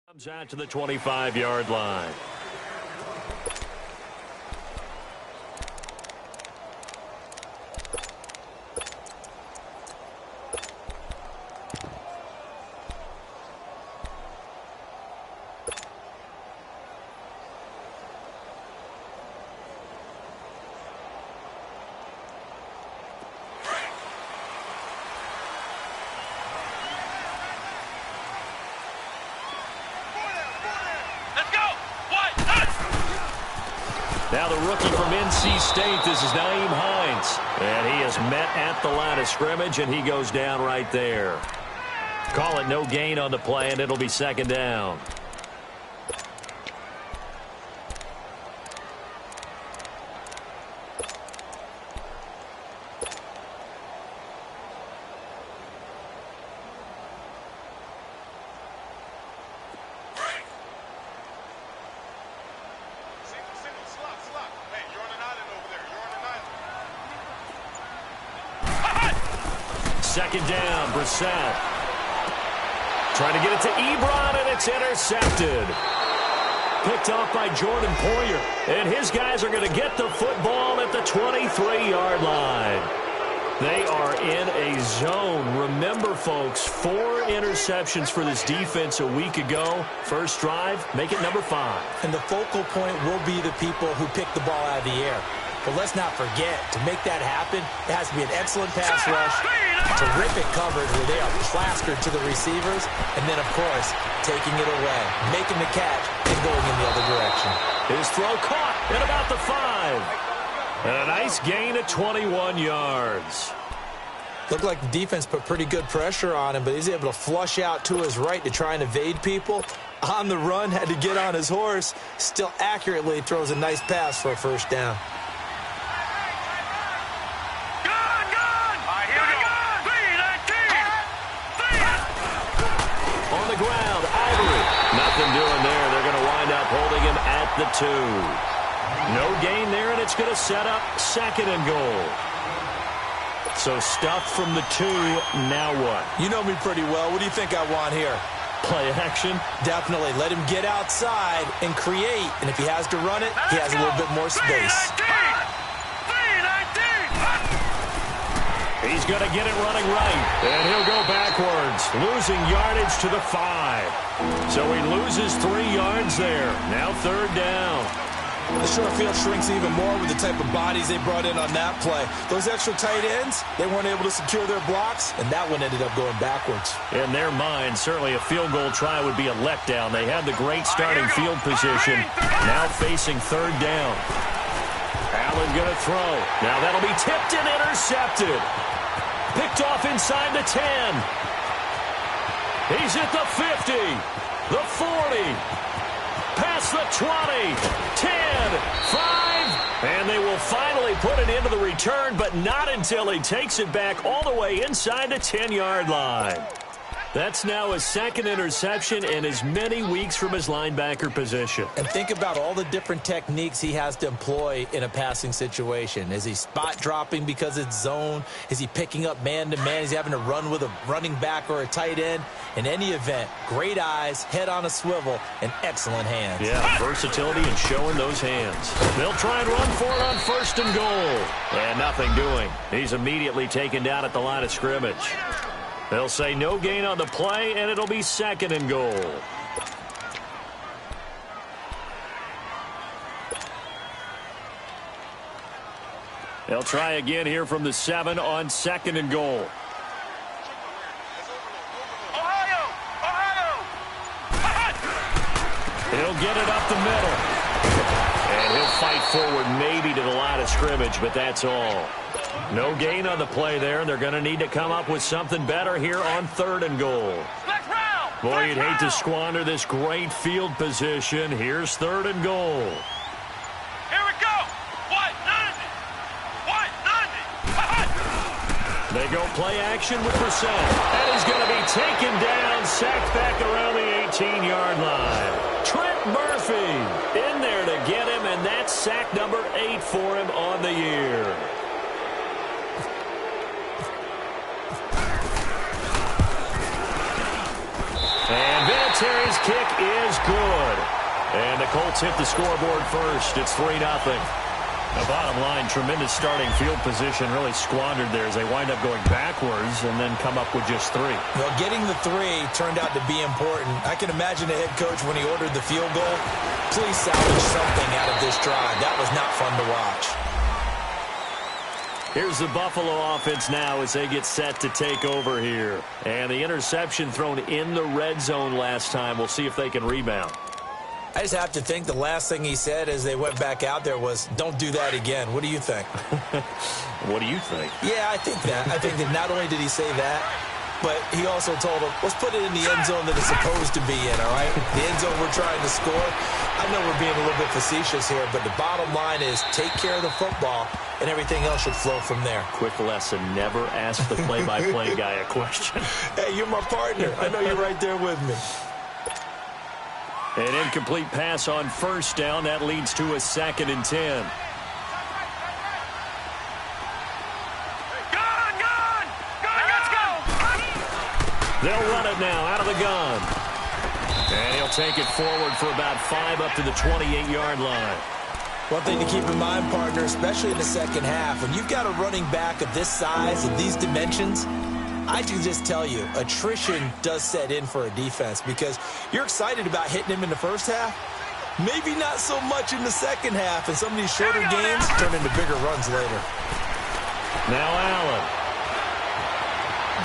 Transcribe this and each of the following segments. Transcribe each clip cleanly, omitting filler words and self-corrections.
Comes out to the 25-yard line. Now the rookie from NC State, this is Nyheim Hines. And he is met at the line of scrimmage, and he goes down right there. Call it no gain on the play, and it'll be second down. Second down, Brissett. Trying to get it to Ebron, and it's intercepted. Picked off by Jordan Poyer. And his guys are going to get the football at the 23-yard line. They are in a zone. Remember, folks, 4 interceptions for this defense a week ago. First drive, make it number 5. And the focal point will be the people who pick the ball out of the air. But let's not forget, to make that happen, it has to be an excellent pass rush, terrific coverage where they are plastered to the receivers, and then, of course, taking it away, making the catch, and going in the other direction. His throw caught at about the 5. And a nice gain at 21 yards. Looked like the defense put pretty good pressure on him, but he's able to flush out to his right to try and evade people. On the run, had to get on his horse, still accurately throws a nice pass for a first down. Ground, Ivory. Nothing doing there. They're going to wind up holding him at the 2. No gain there, and it's going to set up second and goal. So stuff from the 2. Now what? You know me pretty well. What do you think I want here? Play action? Definitely. Let him get outside and create. And if he has to run it, he has a little bit more space. He's going to get it running right, and he'll go backwards, losing yardage to the 5. So he loses 3 yards there. Now third down. The short field shrinks even more with the type of bodies they brought in on that play. Those extra tight ends, they weren't able to secure their blocks, and that one ended up going backwards. In their mind, certainly a field goal try would be a letdown. They had the great starting field position, now facing third down. Allen going to throw. Now that'll be tipped and intercepted. Picked off inside the 10. He's at the 50, the 40, past the 20, 10, 5, and they will finally put it into the return, but not until he takes it back all the way inside the 10-yard line. That's now his second interception in as many weeks from his linebacker position. And think about all the different techniques he has to employ in a passing situation. Is he spot dropping because it's zone? Is he picking up man-to-man? Is he having to run with a running back or a tight end? In any event, great eyes, head on a swivel, and excellent hands. Yeah, versatility and showing those hands. They'll try and run for it on first and goal. And nothing doing. He's immediately taken down at the line of scrimmage. They'll say no gain on the play, and it'll be second and goal. They'll try again here from the 7 on second and goal. He'll get it up the middle. And he'll fight forward maybe to the line of scrimmage, but that's all. No gain on the play there. They're going to need to come up with something better here on third and goal. Boy, you'd hate to squander this great field position. Here's third and goal. They go play action with Brissett. And he's going to be taken down, sacked back around the 18-yard line. Trent Murphy in there to get him, and that's sack number 8 for him on the year. And Vinatieri's kick is good. And the Colts hit the scoreboard first. It's 3-0. The bottom line, tremendous starting field position, really squandered there as they wind up going backwards and then come up with just 3. Well, getting the 3 turned out to be important. I can imagine the head coach when he ordered the field goal. Please salvage something out of this drive. That was not fun to watch. Here's the Buffalo offense now as they get set to take over here. And the interception thrown in the red zone last time. We'll see if they can rebound. I just have to think the last thing he said as they went back out there was, don't do that again. What do you think? What do you think? Yeah, I think that. I think that not only did he say that, but he also told them, let's put it in the end zone that it's supposed to be in, all right? The end zone we're trying to score. I know we're being a little bit facetious here, but the bottom line is take care of the football, and everything else should flow from there. Quick lesson, never ask the play-by-play guy a question. Hey, you're my partner. I know you're right there with me. An incomplete pass on first down. That leads to a 2nd and 10. Let's go! They'll run it now out of the gun. And he'll take it forward for about 5 up to the 28-yard line. One thing to keep in mind, partner, especially in the second half, when you've got a running back of this size and these dimensions, I can just tell you, attrition does set in for a defense because you're excited about hitting him in the first half. Maybe not so much in the second half, and some of these shorter games turn into bigger runs later. Now Allen.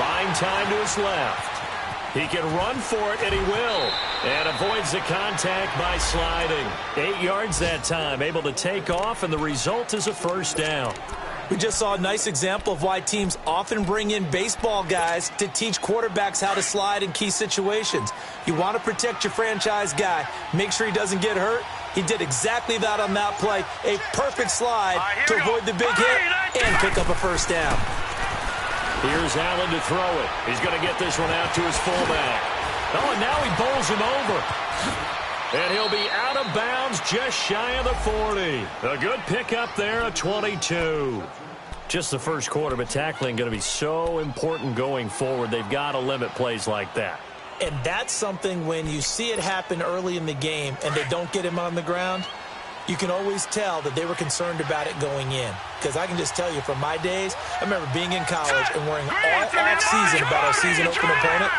Buying time to his left. He can run for it, and he will. And avoids the contact by sliding. 8 yards that time, able to take off, and the result is a first down. We just saw a nice example of why teams often bring in baseball guys to teach quarterbacks how to slide in key situations. You want to protect your franchise guy. Make sure he doesn't get hurt. He did exactly that on that play. A perfect slide to avoid the big hit and pick up a first down. Here's Allen to throw it. He's going to get this one out to his fullback. Oh, and now he bowls him over. And he'll be out of bounds just shy of the 40. A good pickup there, a 22. Just the first quarter, but tackling going to be so important going forward. They've got to limit plays like that. And that's something when you see it happen early in the game and they don't get him on the ground, you can always tell that they were concerned about it going in. Because I can just tell you from my days, I remember being in college and worrying all off-season about our season-opening opponent.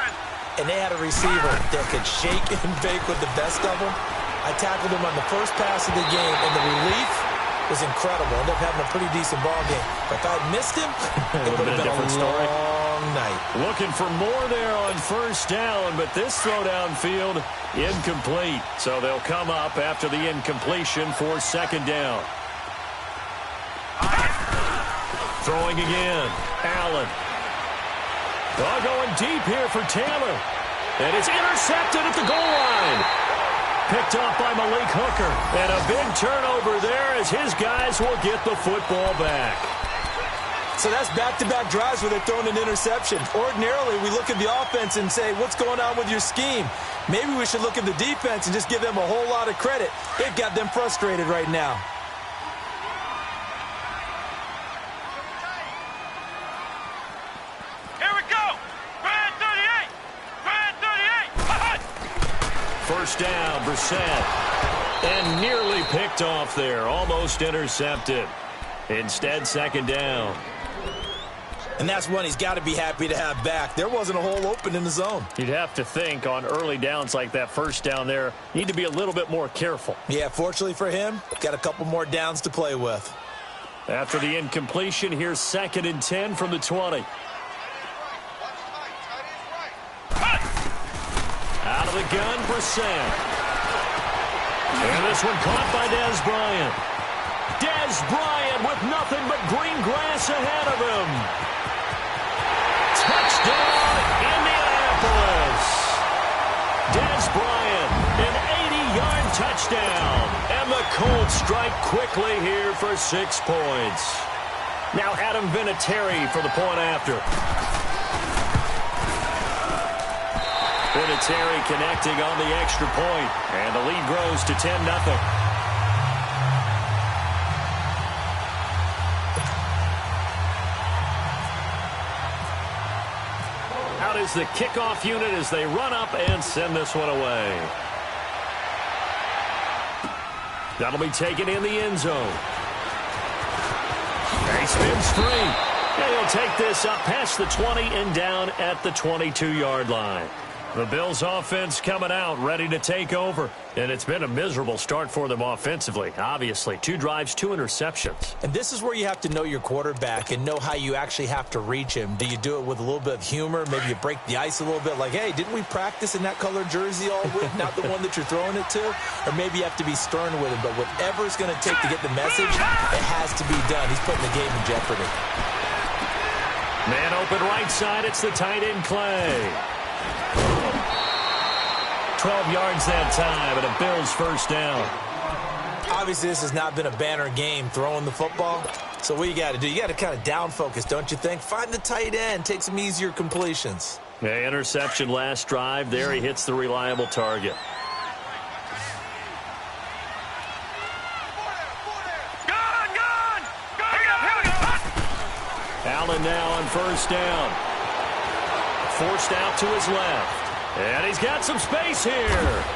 And they had a receiver that could shake and bake with the best of them. I tackled him on the first pass of the game, and the relief was incredible. Ended up having a pretty decent ball game. But if I had missed him, it would have been a long night. Looking for more there on first down, but this throw downfield incomplete. So they'll come up after the incompletion for 2nd down. Throwing again. Allen. Going deep here for Taylor. And it's intercepted at the goal line. Picked off by Malik Hooker. And a big turnover there as his guys will get the football back. So that's back-to-back drives where they're throwing an interception. Ordinarily, we look at the offense and say, what's going on with your scheme? Maybe we should look at the defense and just give them a whole lot of credit. They've got them frustrated right now. First down, Brissett. And nearly picked off there. Almost intercepted. Instead, 2nd down. And that's one he's got to be happy to have back. There wasn't a hole open in the zone. You'd have to think on early downs like that first down there, need to be a little bit more careful. Yeah, fortunately for him, got a couple more downs to play with. After the incompletion, here's 2nd and 10 from the 20. Out of the gun, Brissett. And this one caught by Dez Bryant. Dez Bryant with nothing but green grass ahead of him. Touchdown, Indianapolis. Dez Bryant, an 80-yard touchdown. And the Colts strike quickly here for 6 points. Now Adam Vinatieri for the point after. Vinatieri connecting on the extra point, and the lead grows to 10-0. Out is the kickoff unit as they run up and send this one away. That'll be taken in the end zone. He spins free. And he'll take this up past the 20 and down at the 22-yard line. The Bills offense coming out, ready to take over. And it's been a miserable start for them offensively. Obviously, 2 drives, 2 interceptions. And this is where you have to know your quarterback and know how you actually have to reach him. Do you do it with a little bit of humor? Maybe you break the ice a little bit like, hey, didn't we practice in that color jersey all week? Not the one that you're throwing it to? Or maybe you have to be stern with him. But whatever it's going to take to get the message, it has to be done. He's putting the game in jeopardy. Man open right side. It's the tight end, Clay. 12 yards that time, and a Bills first down. Obviously, this has not been a banner game throwing the football. So what you got to do, you got to kind of down focus, don't you think? Find the tight end, take some easier completions. Yeah, interception last drive. There he hits the reliable target. Allen now on first down. Forced out to his left. And he's got some space here.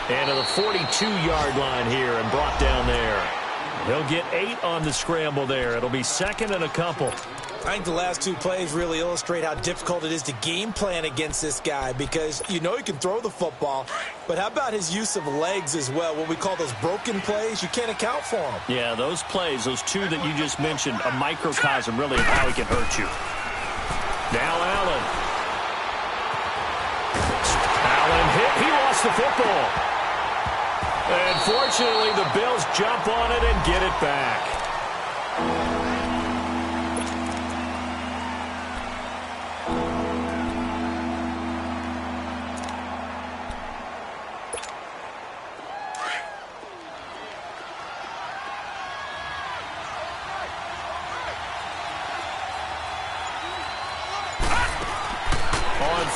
And to the 42-yard line here and brought down there. He'll get 8 on the scramble there. It'll be second and a couple. I think the last 2 plays really illustrate how difficult it is to game plan against this guy because you know he can throw the football, but how about his use of legs as well? What we call those broken plays, you can't account for them. Yeah, those plays, those 2 that you just mentioned, a microcosm really of how he can hurt you. Now Allen. He lost the football. And fortunately, the Bills jump on it and get it back.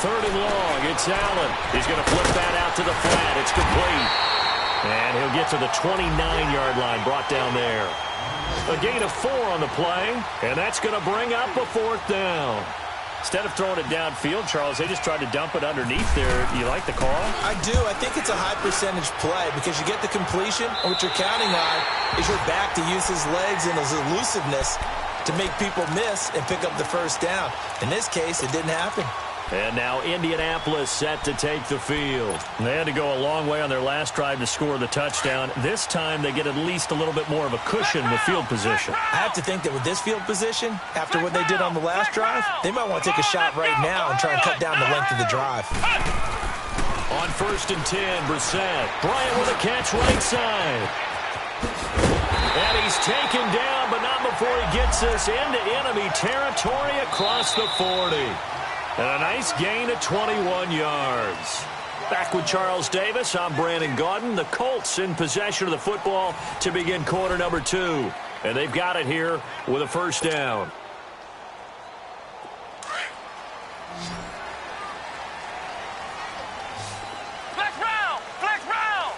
Third and long, it's Allen. He's going to flip that out to the flat. It's complete. And he'll get to the 29-yard line, brought down there. A gain of 4 on the play, and that's going to bring up a 4th down. Instead of throwing it downfield, Charles, they just tried to dump it underneath there. You like the call? I do. I think it's a high percentage play because you get the completion, and what you're counting on is your back to use his legs and his elusiveness to make people miss and pick up the first down. In this case, it didn't happen. And now Indianapolis set to take the field. They had to go a long way on their last drive to score the touchdown. This time they get at least a little bit more of a cushion with field position. I have to think that with this field position, after what they did on the last drive, they might want to take a shot right now and try and cut down the length of the drive. On 1st and 10, Brissett. Bryant with a catch right side. And he's taken down, but not before he gets us into enemy territory across the 40. And a nice gain of 21 yards. Back with Charles Davis, I'm Brandon Gaudin. The Colts in possession of the football to begin quarter number 2. And they've got it here with a first down. Flex round! Flex round!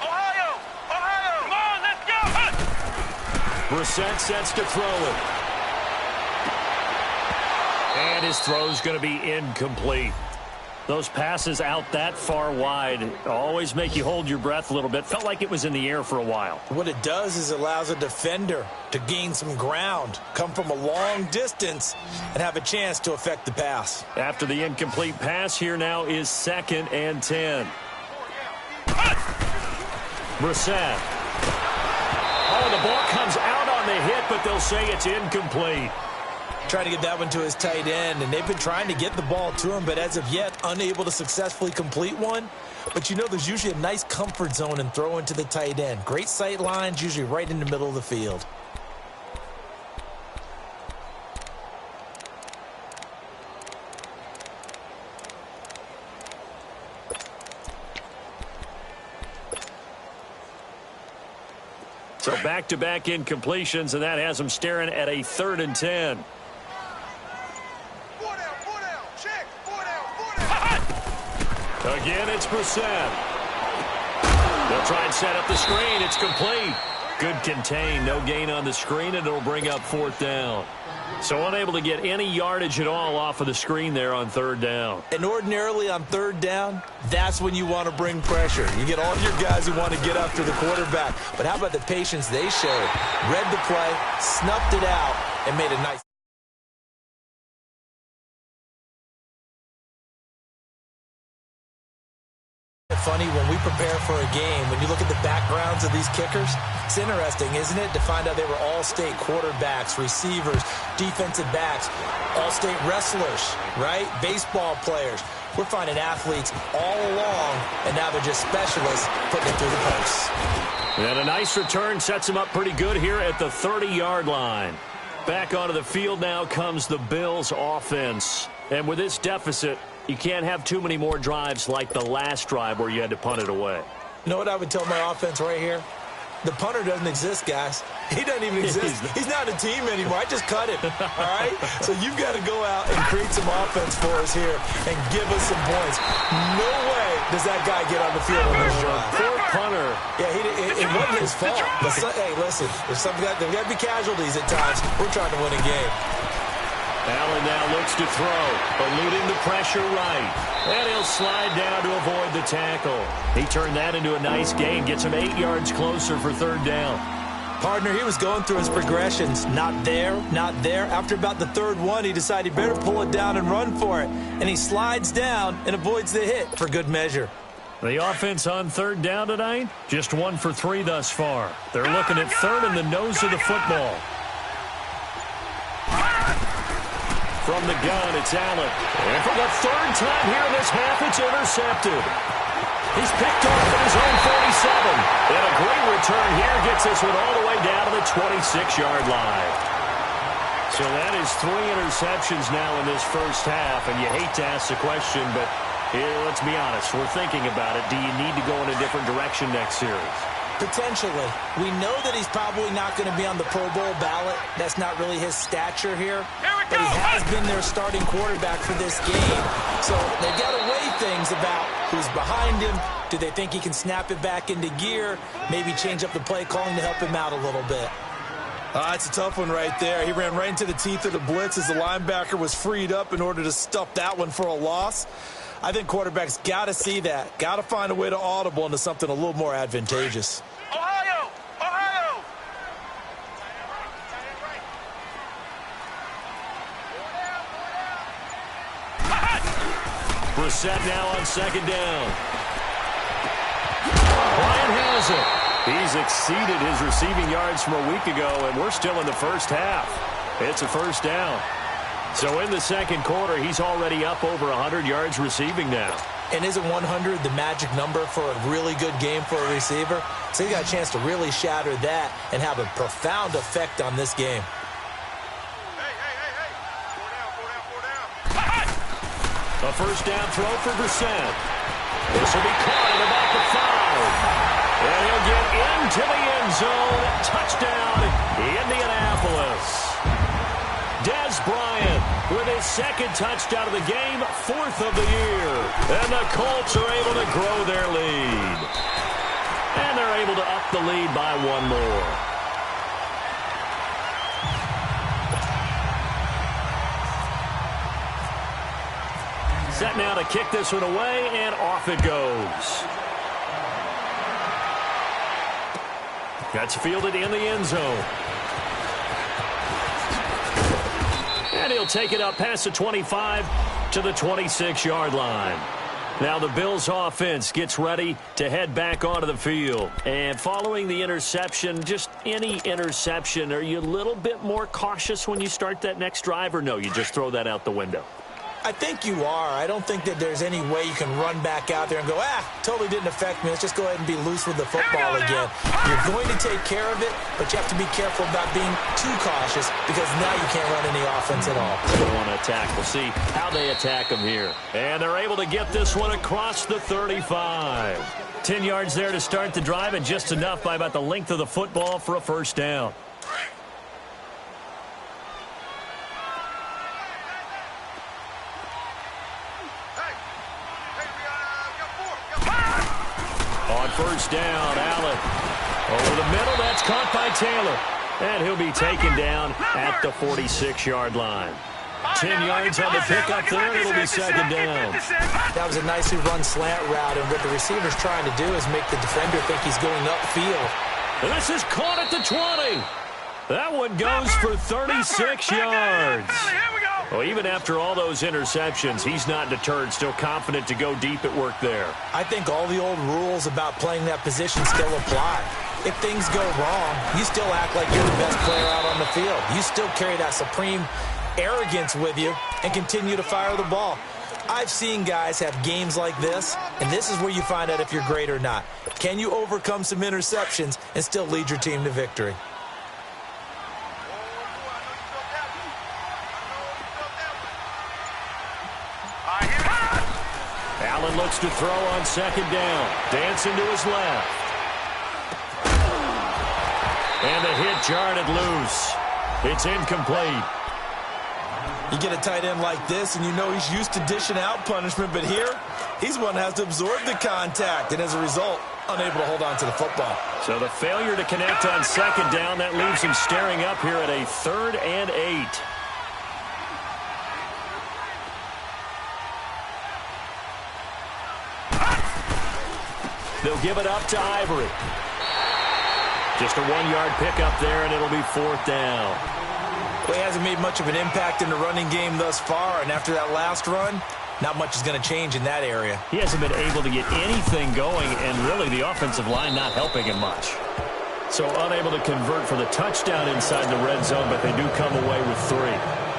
Ohio! Ohio! Come on, let's go! Brissett sets to throw it. And his throw's going to be incomplete. Those passes out that far wide always make you hold your breath a little bit. Felt like it was in the air for a while. What it does is it allows a defender to gain some ground, come from a long distance, and have a chance to affect the pass. After the incomplete pass, here now is 2nd and 10. Brissett. Oh, the ball comes out on the hit, but they'll say it's incomplete. Trying to get that one to his tight end, and they've been trying to get the ball to him, but as of yet, unable to successfully complete one. But you know there's usually a nice comfort zone in throwing to the tight end. Great sight lines, usually right in the middle of the field. So back-to-back incompletions, and that has them staring at a 3rd and 10. Again, it's Brissett. They'll try and set up the screen. It's complete. Good contain. No gain on the screen, and it'll bring up 4th down. So unable to get any yardage at all off of the screen there on 3rd down. And ordinarily on 3rd down, that's when you want to bring pressure. You get all your guys who want to get after the quarterback. But how about the patience they showed? Read the play, snuffed it out, and made a nice... Funny, when we prepare for a game, when you look at the backgrounds of these kickers, it's interesting, isn't it, to find out they were all-state quarterbacks, receivers, defensive backs, all-state wrestlers, right? Baseball players. We're finding athletes all along, and now they're just specialists putting it through the posts. And a nice return sets them up pretty good here at the 30-yard line. Back onto the field now comes the Bills' offense. And with this deficit, you can't have too many more drives like the last drive where you had to punt it away. You know what I would tell my offense right here? The punter doesn't exist, guys. He doesn't even exist. He's not a team anymore. I just cut him, all right? So you've got to go out and create some offense for us here and give us some points. No way does that guy get on the field on this drive. Poor punter. Yeah, it wasn't his fault. But hey, listen, there's got to be casualties at times. We're trying to win a game. Allen now looks to throw, eluding the pressure right. And he'll slide down to avoid the tackle. He turned that into a nice gain, gets him 8 yards closer for 3rd down. Partner, he was going through his progressions. Not there, not there. After about the 3rd one, he decided he better pull it down and run for it. And he slides down and avoids the hit for good measure. The offense on 3rd down tonight, just 1 for 3 thus far. They're looking at 3rd in the nose of the football. From the gun, it's Allen. And for the 3rd time here in this half, it's intercepted. He's picked off at his own 47. And a great return here gets this one all the way down to the 26-yard line. So that is 3 interceptions now in this first half. And you hate to ask the question, but here, let's be honest. We're thinking about it. Do you need to go in a different direction next series? Potentially. We know that he's probably not going to be on the Pro Bowl ballot. That's not really his stature here. But he has been their starting quarterback for this game. So they've got to weigh things about who's behind him. Do they think he can snap it back into gear? Maybe change up the play calling to help him out a little bit. That's a tough one right there. He ran right into the teeth of the blitz as the linebacker was freed up in order to stuff that one for a loss. I think quarterbacks got to see that. Got to find a way to audible into something a little more advantageous. Ohio! Ohio! Brissett now on 2nd down. Bryant has it. He's exceeded his receiving yards from a week ago, and we're still in the first half. It's a 1st down. So in the 2nd quarter, he's already up over 100 yards receiving now. And isn't 100 the magic number for a really good game for a receiver? So he got a chance to really shatter that and have a profound effect on this game. A 1st down throw for Brissett. This will be caught at about the 5. And he'll get into the end zone. Touchdown, Indianapolis. Dez Bryant with his 2nd touchdown of the game, 4th of the year. And the Colts are able to grow their lead. And they're able to up the lead by 1 more. Set now to kick this one away, and off it goes. That's fielded in the end zone. And he'll take it up past the 25 to the 26-yard line. Now the Bills offense gets ready to head back onto the field. And following the interception, just any interception, are you a little bit more cautious when you start that next drive, or no, you just throw that out the window? I think you are. I don't think that there's any way you can run back out there and go, totally didn't affect me. Let's just go ahead and be loose with the football again. You're going to take care of it, but you have to be careful about being too cautious because now you can't run any offense at all. They don't want to attack. We'll see how they attack them here. And they're able to get this one across the 35. 10 yards there to start the drive, and just enough by about the length of the football for a first down. On first down, Allen. Over the middle, that's caught by Taylor. And he'll be taken down at the 46-yard line. 10 yards on the pickup there, and it'll be second down. That was a nicely run slant route, and what the receiver's trying to do is make the defender think he's going upfield. And this is caught at the 20. That one goes for 36 yards. Well, even after all those interceptions, he's not deterred, still confident to go deep at work there. I think all the old rules about playing that position still apply. If things go wrong, you still act like you're the best player out on the field. You still carry that supreme arrogance with you and continue to fire the ball. I've seen guys have games like this, and this is where you find out if you're great or not. Can you overcome some interceptions and still lead your team to victory? Allen looks to throw on second down. Dancing to his left. And the hit jarred it loose. It's incomplete. You get a tight end like this, and you know he's used to dishing out punishment, but here, he's one that has to absorb the contact, and as a result, unable to hold on to the football. So the failure to connect on second down, that leaves him staring up here at a 3rd and 8. They'll give it up to Ivory. Just a 1-yard pickup there, and it'll be 4th down. Well, he hasn't made much of an impact in the running game thus far, and after that last run, not much is going to change in that area. He hasn't been able to get anything going, and really the offensive line not helping him much. So unable to convert for the touchdown inside the red zone, but they do come away with 3.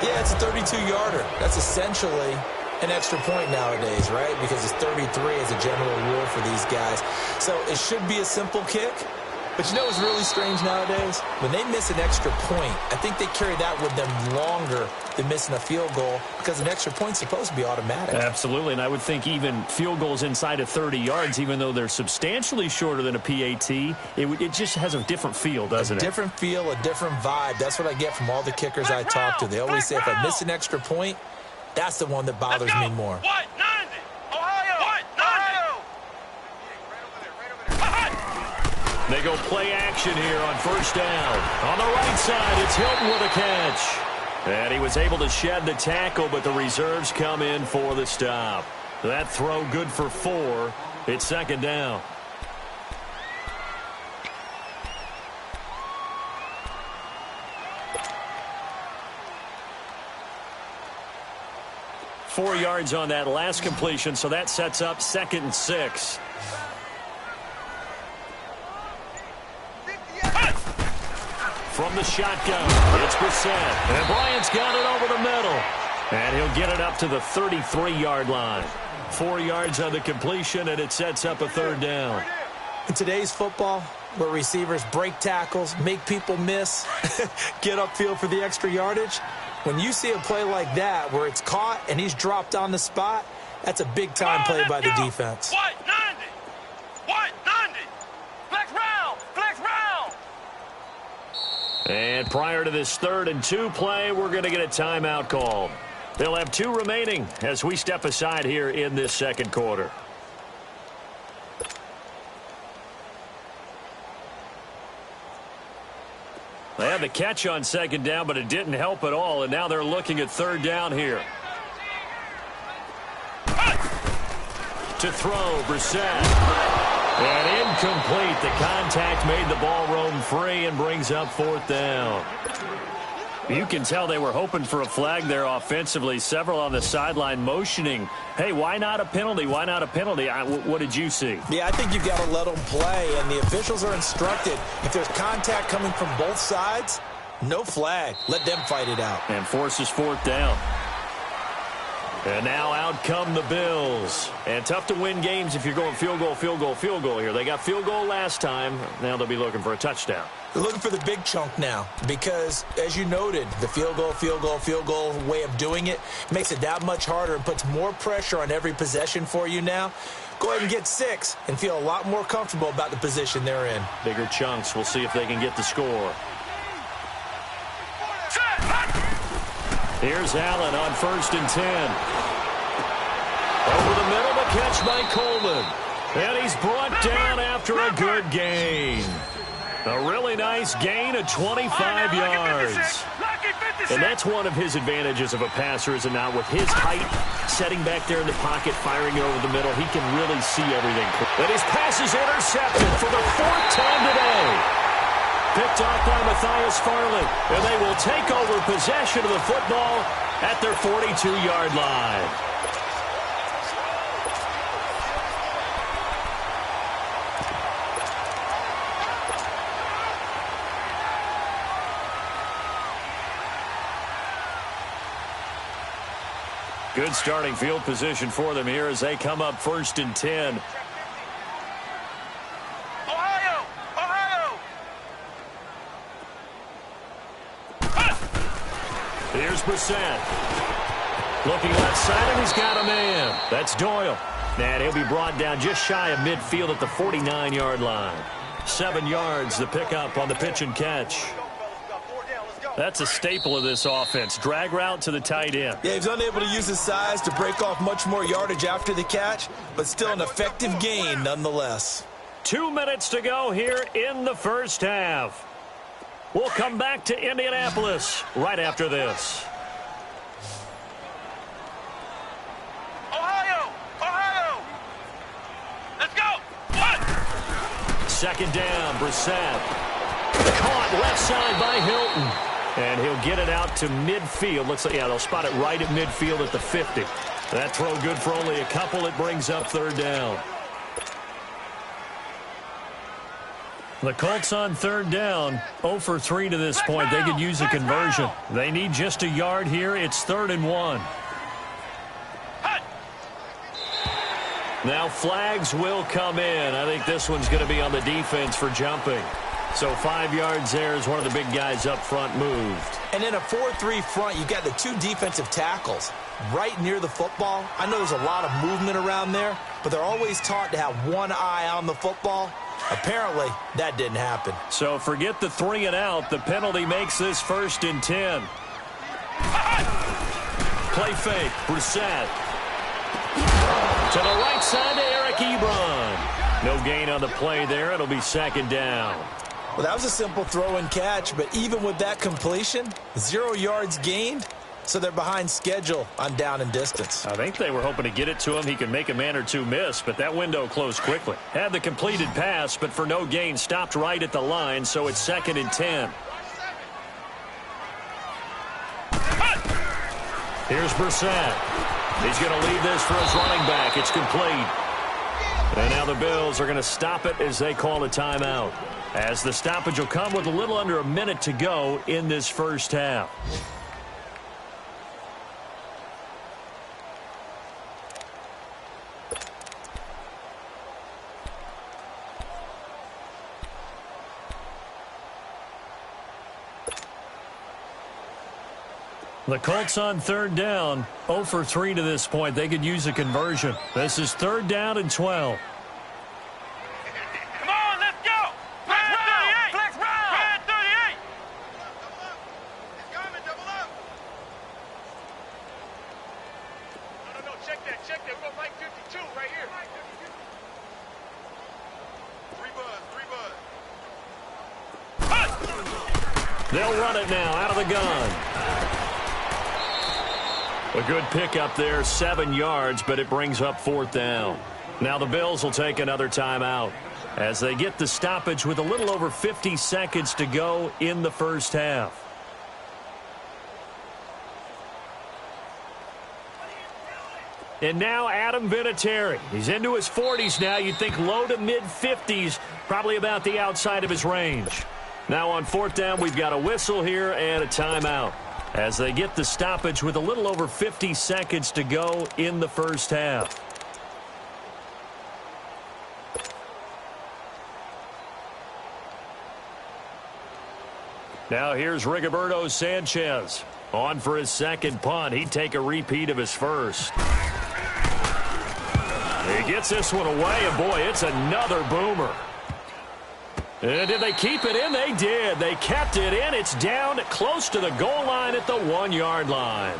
Yeah, it's a 32-yarder. That's essentially an extra point nowadays, right? Because it's 33 as a general rule for these guys. So it should be a simple kick. But you know what's really strange nowadays? When they miss an extra point, I think they carry that with them longer than missing a field goal because an extra point's supposed to be automatic. Absolutely, and I would think even field goals inside of 30 yards, even though they're substantially shorter than a PAT, it just has a different feel, doesn't it? A different feel, a different vibe. That's what I get from all the kickers I talk to. They always say if I miss an extra point, that's the one that bothers me more. What? 90. Ohio. What? 90. They go play action here on first down. On the right side, it's Hilton with a catch. And he was able to shed the tackle, but the reserves come in for the stop. That throw good for 4. It's second down. Four yards on that last completion, so that sets up 2nd and 6. From the shotgun, it's Brissett. And Bryant's got it over the middle. And he'll get it up to the 33-yard line. 4 yards on the completion, and it sets up a 3rd down. In today's football, where receivers break tackles, make people miss, get upfield for the extra yardage, when you see a play like that where it's caught and he's dropped on the spot, that's a big-time play by the defense. What? 90. What? 90. Flex round. Flex round. And prior to this 3rd and 2 play, we're going to get a timeout called. They'll have 2 remaining as we step aside here in this second quarter. They had the catch on second down, but it didn't help at all, and now they're looking at 3rd down here. To throw, Brissett. And incomplete. The contact made the ball roam free and brings up 4th down. You can tell they were hoping for a flag there offensively. Several on the sideline motioning, hey, why not a penalty? Why not a penalty? What did you see? Yeah, I think you've got to let them play, and the officials are instructed. If there's contact coming from both sides, no flag. Let them fight it out. And forces 4th down. And now out come the Bills. And tough to win games if you're going field goal, field goal, field goal here. They got field goal last time. Now they'll be looking for a touchdown. They're looking for the big chunk now because, as you noted, the field goal way of doing it makes it that much harder and puts more pressure on every possession for you now. Go ahead and get 6 and feel a lot more comfortable about the position they're in. Bigger chunks. We'll see if they can get the score. Here's Allen on 1st and 10. Over the middle, the catch by Coleman. And he's brought down after a good gain. A really nice gain of 25 yards. And that's one of his advantages of a passer, is it not? With his height, setting back there in the pocket, firing it over the middle, he can really see everything. And his pass is intercepted for the 4th time today. Picked off by Matthias Farley. And they will take over possession of the football at their 42-yard line. Good starting field position for them here as they come up 1st and 10. Ohio! Ohio! Here's Brissett. Looking left side, and he's got a man. That's Doyle. And he'll be brought down just shy of midfield at the 49-yard line. 7 yards the pickup on the pitch and catch. That's a staple of this offense. Drag route to the tight end. Yeah, he's unable to use his size to break off much more yardage after the catch, but still an effective gain nonetheless. 2 minutes to go here in the first half. We'll come back to Indianapolis right after this. Ohio! Ohio! Let's go! What? 2nd down, Brissett. Caught left side by Hilton. And he'll get it out to midfield. Looks like, yeah, they'll spot it right at midfield at the 50. That throw good for only a couple. It brings up 3rd down. The Colts on 3rd down, 0 for 3 to this point. They could use a conversion. They need just a yard here. It's 3rd and 1. Now flags will come in. I think this one's going to be on the defense for jumping. So 5 yards there as one of the big guys up front moved. And in a 4-3 front, you've got the 2 defensive tackles right near the football. I know there's a lot of movement around there, but they're always taught to have one eye on the football. Apparently, that didn't happen. So forget the 3 and out. The penalty makes this 1st and 10. Play fake. Brissett. To the right side to Eric Ebron. No gain on the play there. It'll be 2nd down. Well, that was a simple throw and catch, but even with that completion, 0 yards gained, so they're behind schedule on down and distance. I think they were hoping to get it to him. He could make a man or two miss, but that window closed quickly. Had the completed pass, but for no gain, stopped right at the line, so it's 2nd and 10. Here's Brissett. He's going to lead this for his running back. It's complete. And now the Bills are going to stop it as they call a timeout. As the stoppage will come with a little under a minute to go in this first half. The Colts on 3rd down, 0 for 3 to this point. They could use a conversion. This is 3rd down and 12. Come on, let's go! Flex round! Flex round! Red 38! It's coming, double up! No, check that. We're going to fight 52 right here. 3 buzz. They'll run it now out of the gun. A good pickup there, 7 yards, but it brings up 4th down. Now the Bills will take another timeout as they get the stoppage with a little over 50 seconds to go in the first half. And now Adam Vinatieri. He's into his 40s now. You'd think low to mid-50s, probably about the outside of his range. Now on 4th down, we've got a whistle here and a timeout. as they get the stoppage with a little over 50 seconds to go in the first half. Now here's Rigoberto Sanchez on for his second punt. He'd take a repeat of his first. He gets this one away, and boy, it's another boomer. And did they keep it in? They did. They kept it in. It's down close to the goal line at the 1-yard line.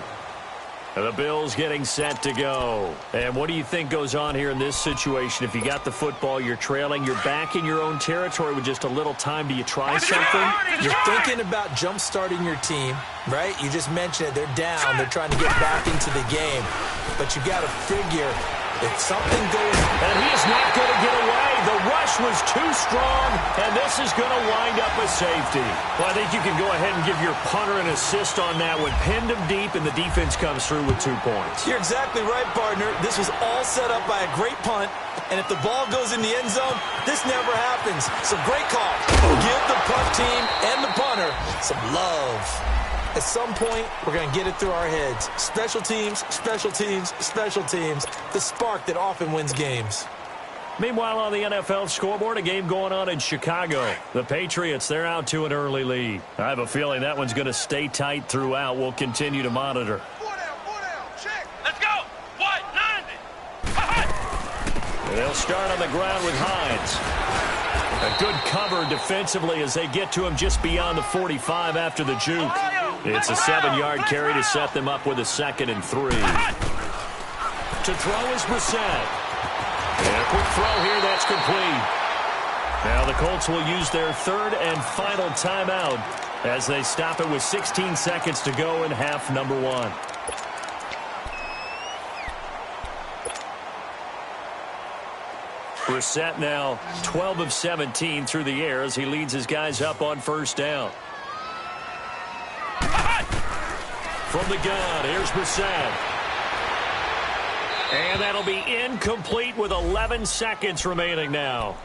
The Bills getting set to go. And what do you think goes on here in this situation? If you got the football, you're trailing, you're back in your own territory with just a little time. Do you try something? You're thinking about jump-starting your team, right? You just mentioned it. They're down. They're trying to get back into the game. But you got to figure if something goes... And he is not going to get away. The rush was too strong, and this is going to wind up a safety. Well, I think you can go ahead and give your punter an assist on that one. Pinned him deep, and the defense comes through with 2 points. You're exactly right, partner. This was all set up by a great punt, and if the ball goes in the end zone, this never happens. So great call. Give the punt team and the punter some love. At some point, we're going to get it through our heads. Special teams, special teams, special teams. The spark that often wins games. Meanwhile, on the NFL scoreboard, a game going on in Chicago. The Patriots, they're out to an early lead. I have a feeling that one's going to stay tight throughout. We'll continue to monitor. 4 down, check. Let's go. What? 90. They'll start on the ground with Hines. A good cover defensively as they get to him just beyond the 45 after the juke. It's a 7-yard carry to set them up with a 2nd and 3. To throw is Brissett. And a quick throw here, that's complete. Now the Colts will use their 3rd and final timeout as they stop it with 16 seconds to go in half number 1. Brissett now 12 of 17 through the air as he leads his guys up on 1st down. From the gun, here's Brissett. And that'll be incomplete with 11 seconds remaining now.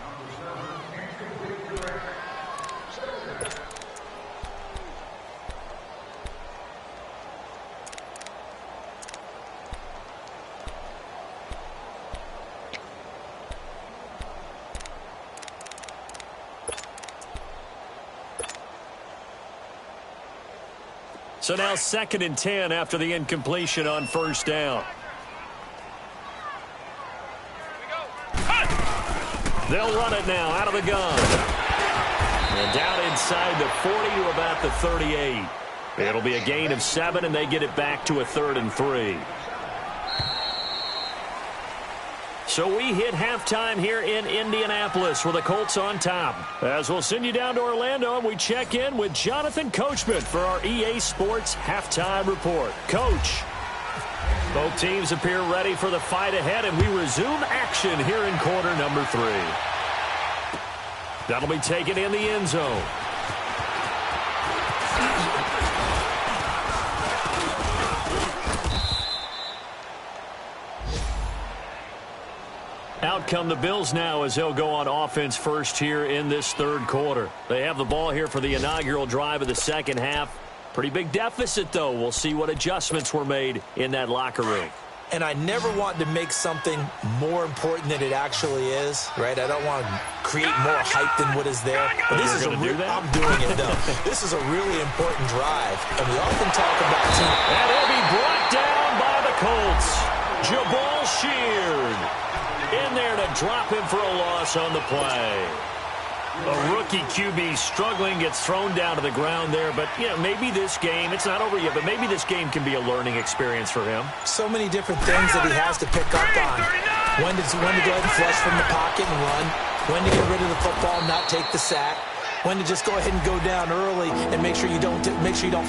So now 2nd and 10 after the incompletion on 1st down. They'll run it now out of the gun. And down inside the 40 to about the 38. It'll be a gain of 7, and they get it back to a 3rd and 3. So we hit halftime here in Indianapolis with the Colts on top. As we'll send you down to Orlando, and we check in with Jonathan Coachman for our EA Sports Halftime Report. Coach. Both teams appear ready for the fight ahead, and we resume action here in quarter number 3. That'll be taken in the end zone. Out come the Bills now as they'll go on offense first here in this 3rd quarter. They have the ball here for the inaugural drive of the 2nd half. Pretty big deficit, though. We'll see what adjustments were made in that locker room. And I never want to make something more important than it actually is, right? I don't want to create more hype than what is there. But this is I'm doing it, though. This is a really important drive. And we often talk about team. And it'll be brought down by the Colts. Jabal Sheard in there to drop him for a loss on the play. A rookie QB struggling, gets thrown down to the ground there. But, you know, maybe this game, it's not over yet, but maybe this game can be a learning experience for him. So many different things that he has to pick up on. When to go ahead and flush from the pocket and run. When to get rid of the football and not take the sack. When to just go ahead and go down early and make sure you don't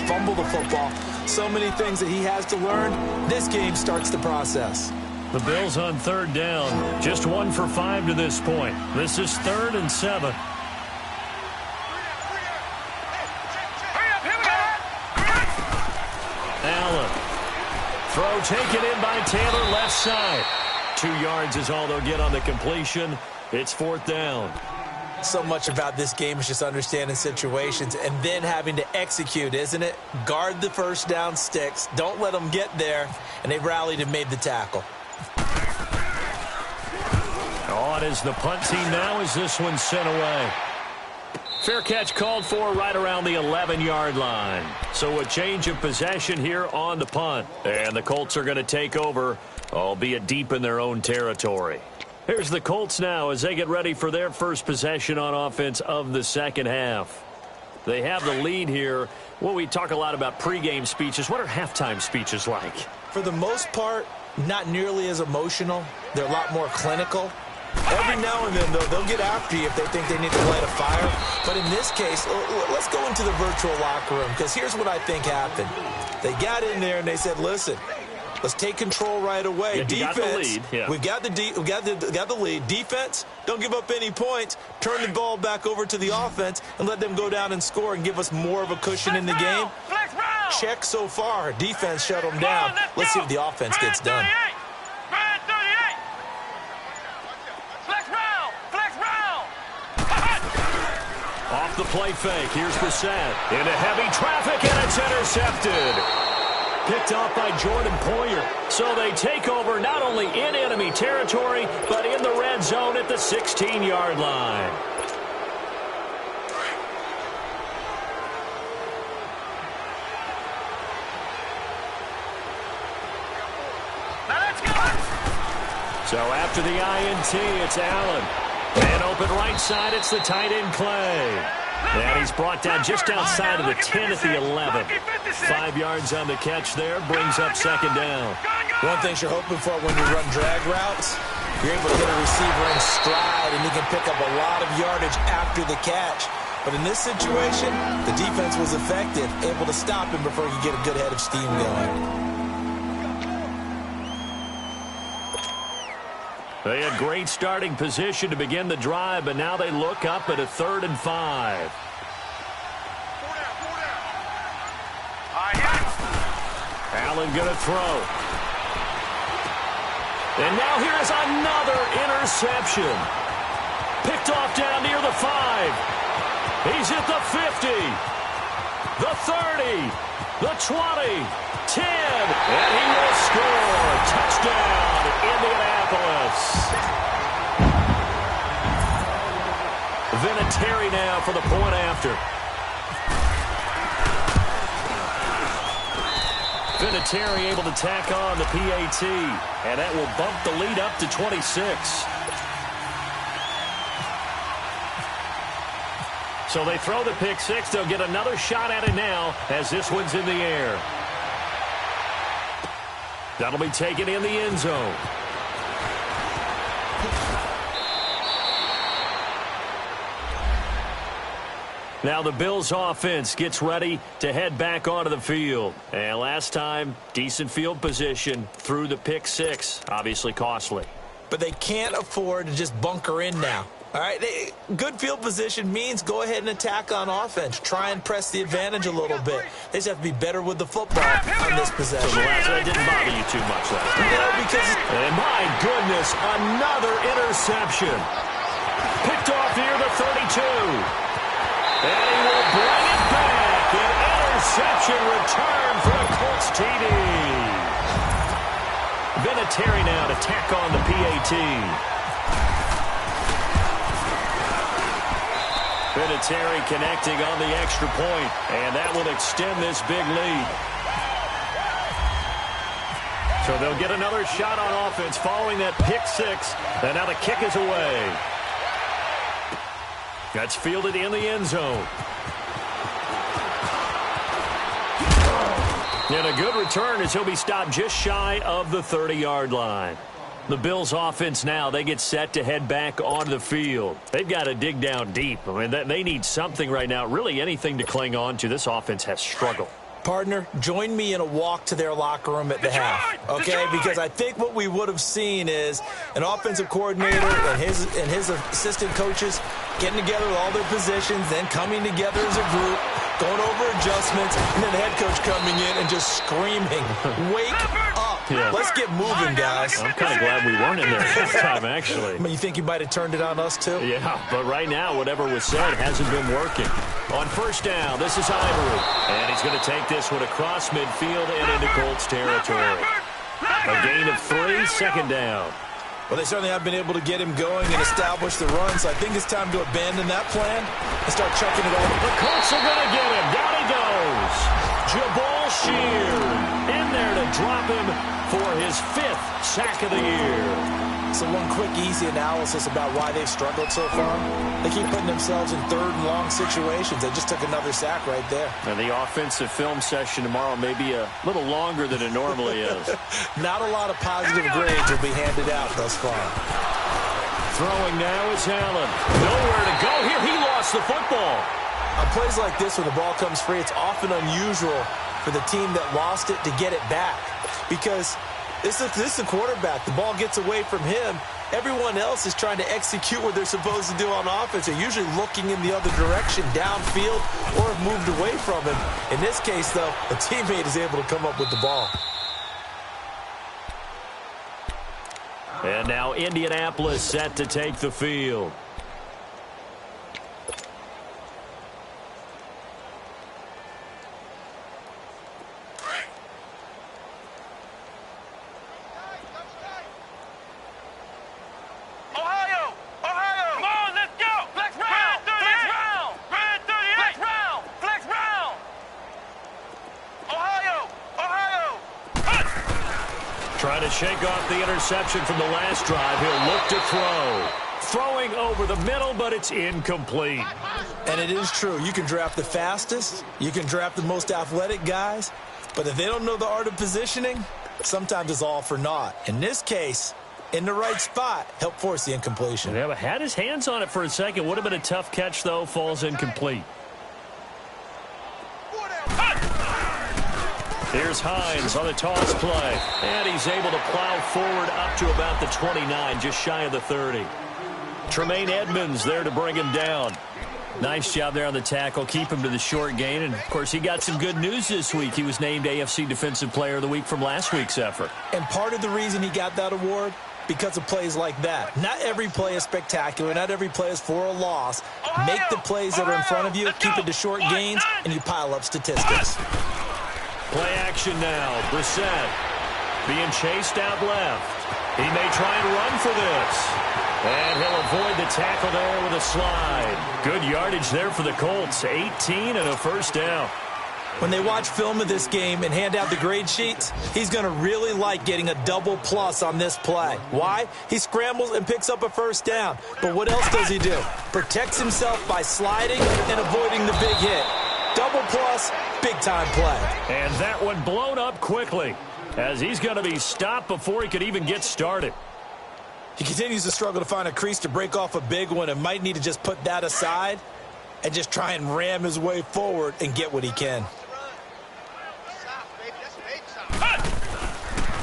fumble the football. So many things that he has to learn. This game starts the process. The Bills on 3rd down. Just 1 for 5 to this point. This is 3rd and 7. Allen. Throw taken in by Taylor, left side. 2 yards is all they'll get on the completion. It's 4th down. So much about this game is just understanding situations and then having to execute, isn't it? Guard the first down sticks. Don't let them get there. And they rallied and made the tackle. On is the punt team now as this one's sent away. Fair catch called for right around the 11-yard line. So a change of possession here on the punt. And the Colts are going to take over, albeit deep in their own territory. Here's the Colts now as they get ready for their first possession on offense of the second half. They have the lead here. Well, we talk a lot about pregame speeches. What are halftime speeches like? For the most part, not nearly as emotional. They're a lot more clinical. Every now and then, though, they'll get after you if they think they need to light a fire. But in this case, let's go into the virtual locker room, because here's what I think happened. They got in there and they said, listen, let's take control right away. Yeah, defense, got the lead. Yeah. we got the lead. Defense, don't give up any points. Turn the ball back over to the offense and let them go down and score and give us more of a cushion in the game. Check so far. Defense shut them down. Let's see if the offense gets done. Off the play fake. Here's Brissett. Into heavy traffic, and it's intercepted. Picked off by Jordan Poyer. So they take over not only in enemy territory, but in the red zone at the 16-yard line. Now let's go. So after the INT, it's Allen. And open right side, it's the tight end Clay. And he's brought down just outside of the 10 at the 11. 5 yards on the catch there, brings up second down. One thing you're hoping for when you run drag routes, you're able to get a receiver in stride, and he can pick up a lot of yardage after the catch. But in this situation, the defense was effective, able to stop him before he could get a good head of steam going. They had great starting position to begin the drive, but now they look up at a 3rd and 5. Allen going to throw. And now here's another interception. Picked off down near the 5. He's at the 50, the 30, the 20, 10, and he will score. Touchdown, Indianapolis. Vinatieri now for the point after. Vinatieri able to tack on the PAT, and that will bump the lead up to 26. So they throw the pick six. They'll get another shot at it now as this one's in the air. That'll be taken in the end zone. Now the Bills offense gets ready to head back onto the field. And last time, decent field position through the pick six. Obviously costly. But they can't afford to just bunker in now. All right, good field position means go ahead and attack on offense. Try and press the advantage a little bit. They just have to be better with the football on this possession. So that didn't bother you too much last time. No, because... And my goodness, another interception. Picked off near the 32. And he will bring it back. An interception return for the Colts TD. Vinatieri now to tack on the PAT. Vinatieri connecting on the extra point, and that will extend this big lead. So they'll get another shot on offense following that pick six, and now the kick is away. That's fielded in the end zone. And a good return as he'll be stopped just shy of the 30-yard line. The Bills offense now, they get set to head back onto the field. They've got to dig down deep. I mean, they need something right now, really anything to cling on to. This offense has struggled. Partner, join me in a walk to their locker room at the half, okay? Because I think what we would have seen is an offensive coordinator and his assistant coaches getting together with all their positions, then coming together as a group, going over adjustments, and then the head coach coming in and just screaming, wake up. Yeah. Let's get moving, guys. I'm kind of glad we weren't in there this time, actually. I mean, you think you might have turned it on us, too? Yeah, but right now, whatever was said hasn't been working. On first down, this is Ivory. And he's going to take this one across midfield and into Colts territory. A gain of 3, second down. Well, they certainly have been able to get him going and establish the run, so I think it's time to abandon that plan and start chucking it over. The Colts are going to get him. Down he goes. Jabal Sheard in there to drop him for his 5th sack of the year. So one quick, easy analysis about why they've struggled so far. They keep putting themselves in third and long situations. They just took another sack right there. And the offensive film session tomorrow may be a little longer than it normally is. Not a lot of positive grades will be handed out thus far. Throwing now is Allen. Nowhere to go here. He lost the football. On plays like this, when the ball comes free, it's often unusual for the team that lost it to get it back. Because this is the quarterback. The ball gets away from him. Everyone else is trying to execute what they're supposed to do on offense. They're usually looking in the other direction, downfield, or have moved away from him. In this case, though, a teammate is able to come up with the ball. And now Indianapolis set to take the field. Trying to shake off the interception from the last drive. He'll look to throw. Throwing over the middle, but it's incomplete. And it is true. You can draft the fastest. You can draft the most athletic guys. But if they don't know the art of positioning, sometimes it's all for naught. In this case, in the right spot, helped force the incompletion. Yeah, but had his hands on it for a second. Would have been a tough catch, though. Falls incomplete. Here's Hines on the toss play. And he's able to plow forward up to about the 29, just shy of the 30. Tremaine Edmonds there to bring him down. Nice job there on the tackle. Keep him to the short gain. And, of course, he got some good news this week. He was named AFC Defensive Player of the Week from last week's effort. And part of the reason he got that award, because of plays like that. Not every play is spectacular. Not every play is for a loss. Make the plays that are in front of you, keep it to short gains, and you pile up statistics. Play action now. Brissett being chased out left. He may try and run for this. And he'll avoid the tackle there with a slide. Good yardage there for the Colts. 18 and a first down. When they watch film of this game and hand out the grade sheets, he's going to really like getting a double plus on this play. Why? He scrambles and picks up a first down. But what else does he do? Protects himself by sliding and avoiding the big hit. Double plus, big-time play. And that one blown up quickly as he's going to be stopped before he could even get started. He continues to struggle to find a crease to break off a big one and might need to just put that aside and just try and ram his way forward and get what he can.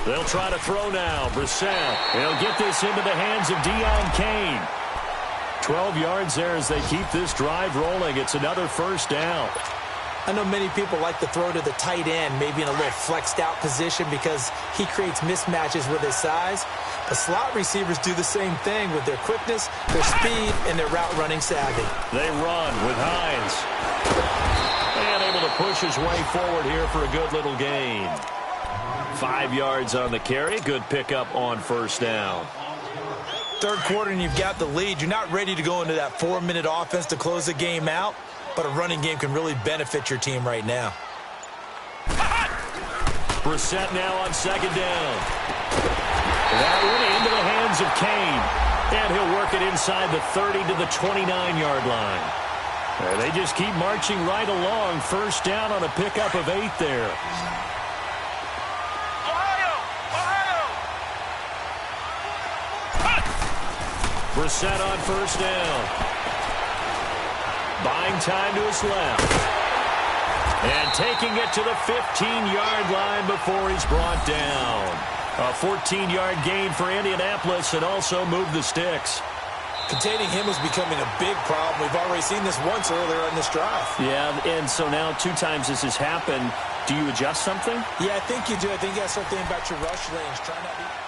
They'll try to throw now. Brissett. He'll get this into the hands of Deon Cain. 12 yards there as they keep this drive rolling. It's another first down. I know many people like to throw to the tight end, maybe in a little flexed out position because he creates mismatches with his size. But slot receivers do the same thing with their quickness, their speed, and their route running savvy. They run with Hines. And able to push his way forward here for a good little gain. 5 yards on the carry. Good pickup on first down. Third quarter and you've got the lead. You're not ready to go into that 4-minute offense to close the game out, but a running game can really benefit your team right now. Brissett now on second down. That one into the hands of Cain. And he'll work it inside the 30 to the 29-yard line. And they just keep marching right along. First down on a pickup of 8 there. Brissett on first down. Buying time to his left. And taking it to the 15-yard line before he's brought down. A 14-yard gain for Indianapolis and also move the sticks. Containing him is becoming a big problem. We've already seen this once earlier in this drive. Yeah, and so now 2 times this has happened. Do you adjust something? Yeah, I think you do. I think you got to start thinking about your rush lanes. Try not to...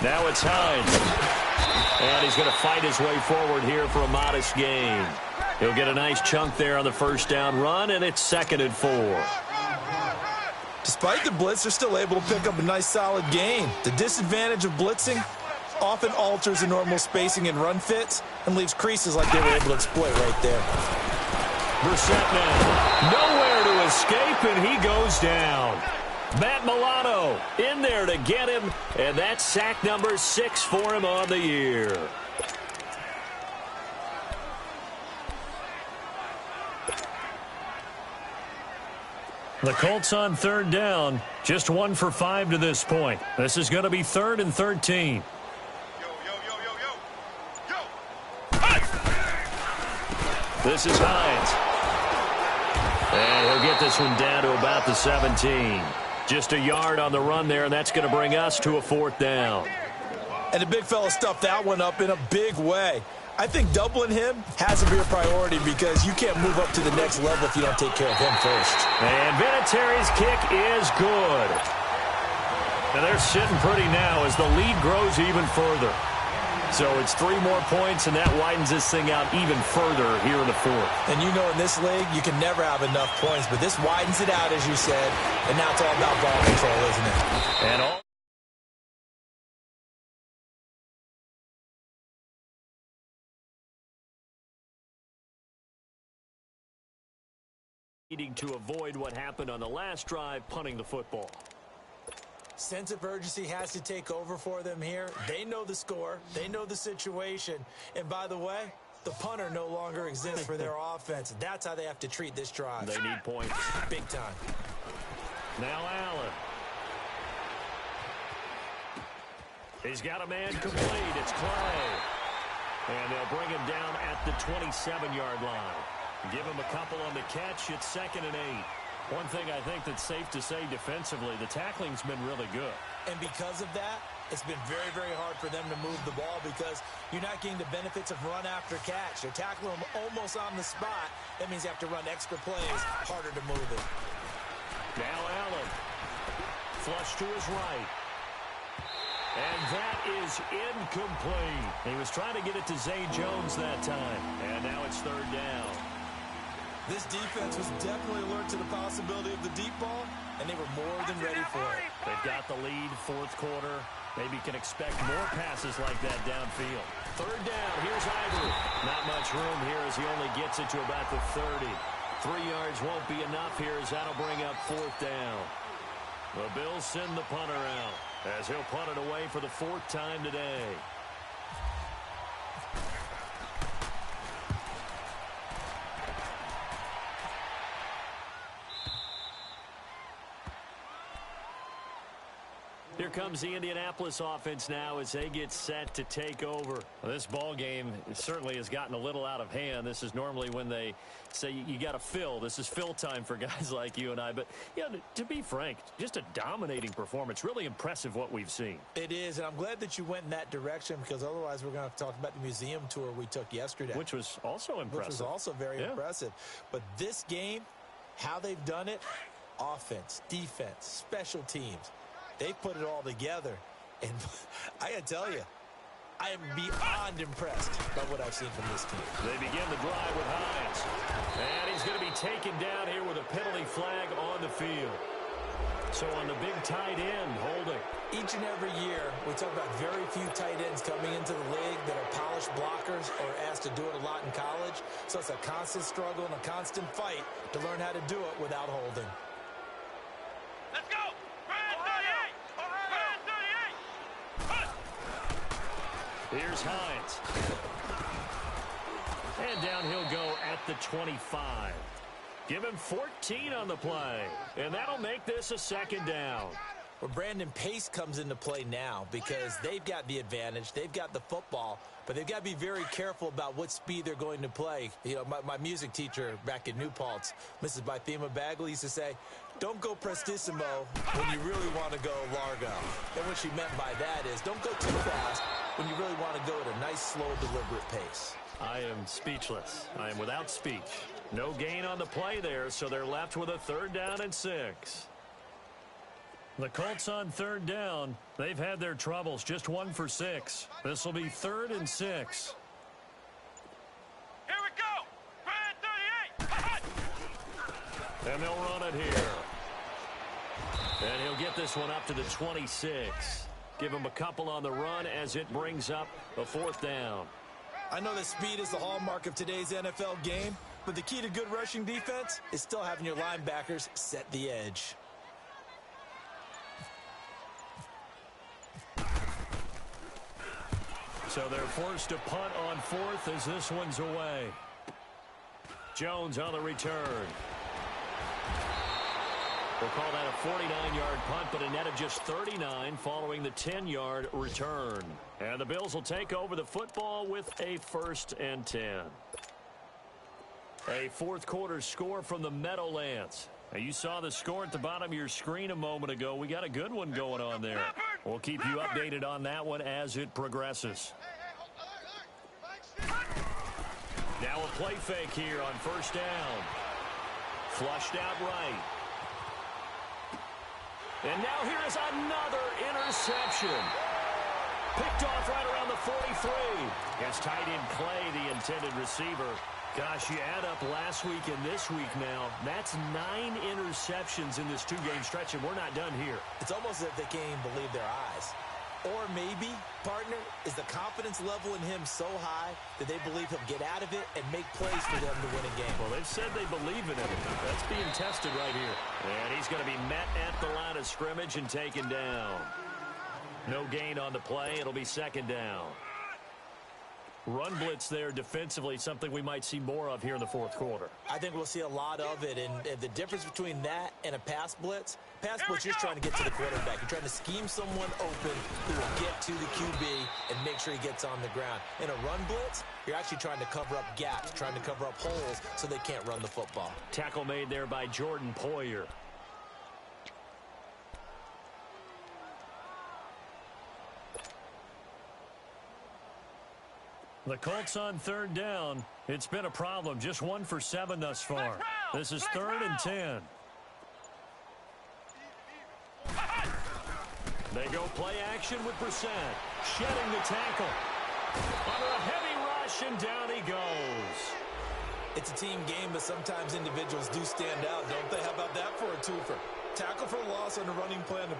Now it's Hines. And he's going to fight his way forward here for a modest gain. He'll get a nice chunk there on the first down run, and it's 2nd and 4. Despite the blitz, they're still able to pick up a nice solid gain. The disadvantage of blitzing often alters the normal spacing and run fits and leaves creases like they were able to exploit right there. Brissett now. Nowhere to escape, and he goes down. Matt Milano in there to get him, and that's sack number 6 for him on the year. The Colts on 3rd down, just 1 for 5 to this point. This is going to be 3rd and 13. This is Hines. And he'll get this one down to about the 17. Just a yard on the run there, and that's going to bring us to a 4th down. And the big fella stuffed that one up in a big way. I think doubling him has to be a priority because you can't move up to the next level if you don't take care of him first. And Vinatieri's kick is good. And they're sitting pretty now as the lead grows even further. So it's 3 more points, and that widens this thing out even further here in the 4th. And you know in this league, you can never have enough points, but this widens it out, as you said, and now it's all about ball control, isn't it? And all needing to avoid what happened on the last drive, punting the football. Sense of urgency has to take over for them here. They know the score. They know the situation. And by the way, the punter no longer exists for their offense. That's how they have to treat this drive. They need points. Big time. Now Allen. He's got a man complete. It's Clay. And they'll bring him down at the 27-yard line. Give him a couple on the catch. It's 2nd and 8. One thing I think that's safe to say defensively, the tackling's been really good. And because of that, it's been very, very hard for them to move the ball because you're not getting the benefits of run after catch. They're tackling them almost on the spot. That means you have to run extra plays, harder to move it. Now Allen. Flush to his right. And that is incomplete. He was trying to get it to Zay Jones that time. And now it's 3rd down. This defense was definitely alert to the possibility of the deep ball, and they were more than ready for it. They've got the lead, 4th quarter. Maybe can expect more passes like that downfield. 3rd down, here's Ivory. Not much room here as he only gets it to about the 30. 3 yards won't be enough here as that'll bring up 4th down. The Bills send the punter out as he'll punt it away for the 4th time today. Here comes the Indianapolis offense now as they get set to take over. Well, this ball game certainly has gotten a little out of hand. This is normally when they say you got to fill. This is fill time for guys like you and I. But, yeah, to be frank, just a dominating performance. Really impressive what we've seen. It is, and I'm glad that you went in that direction because otherwise we're going to have to talk about the museum tour we took yesterday. Which was also impressive. Which was also very impressive. But this game, how they've done it, offense, defense, special teams, they've put it all together. And I got to tell you, I am beyond impressed by what I've seen from this team. They begin the drive with Hines. And he's going to be taken down here with a penalty flag on the field. So on the big tight end, holding. Each and every year, we talk about very few tight ends coming into the league that are polished blockers or asked to do it a lot in college. So it's a constant struggle and a constant fight to learn how to do it without holding. Let's go! Here's Hines. And down he'll go at the 25. Give him 14 on the play. And that'll make this a 2nd down. Well, Brandon, pace comes into play now because they've got the advantage. They've got the football, but they've got to be very careful about what speed they're going to play. You know, my music teacher back in New Paltz, Mrs. Bythema Bagley, used to say, don't go prestissimo when you really want to go largo. And what she meant by that is don't go too fast when you really want to go at a nice, slow, deliberate pace. I am speechless. I am without speech. No gain on the play there, so they're left with a 3rd down and 6. The Colts on 3rd down. They've had their troubles, just 1 for 6. This will be 3rd and 6. Here we go. Red 38. And they'll run it here. And he'll get this one up to the 26. Give him a couple on the run as it brings up a 4th down. I know that speed is the hallmark of today's NFL game, but the key to good rushing defense is still having your linebackers set the edge. So they're forced to punt on 4th as this one's away. Jones on the return. We'll call that a 49-yard punt, but a net of just 39 following the 10-yard return. And the Bills will take over the football with a 1st and 10. A 4th quarter score from the Meadowlands. Now, you saw the score at the bottom of your screen a moment ago. We got a good one going on there. We'll keep you updated on that one as it progresses. Now a play fake here on 1st down. Flushed out right. And now here is another interception. Picked off right around the 43. As tight end Clay, the intended receiver. Gosh, you add up last week and this week now. That's 9 interceptions in this 2-game stretch, and we're not done here. It's almost as if they can't even believe their eyes. Or maybe, partner, is the confidence level in him so high that they believe he'll get out of it and make plays for them to win a game. Well, they've said they believe in him. That's being tested right here. And he's going to be met at the line of scrimmage and taken down. No gain on the play. It'll be 2nd down. Run blitz there defensively, something we might see more of here in the 4th quarter. I think we'll see a lot of it, and the difference between that and a pass blitz, you're trying to get to the quarterback. You're trying to scheme someone open who will get to the QB and make sure he gets on the ground. In a run blitz, you're actually trying to cover up gaps, trying to cover up holes so they can't run the football. Tackle made there by Jordan Poyer. The Colts on 3rd down. It's been a problem. Just 1 for 7 thus far. This is 3rd and 10. They go play action with Brissett. Shedding the tackle. Under a heavy rush, and down he goes. It's a team game, but sometimes individuals do stand out, don't they? How about that for a twofer? Tackle for loss on the running play on the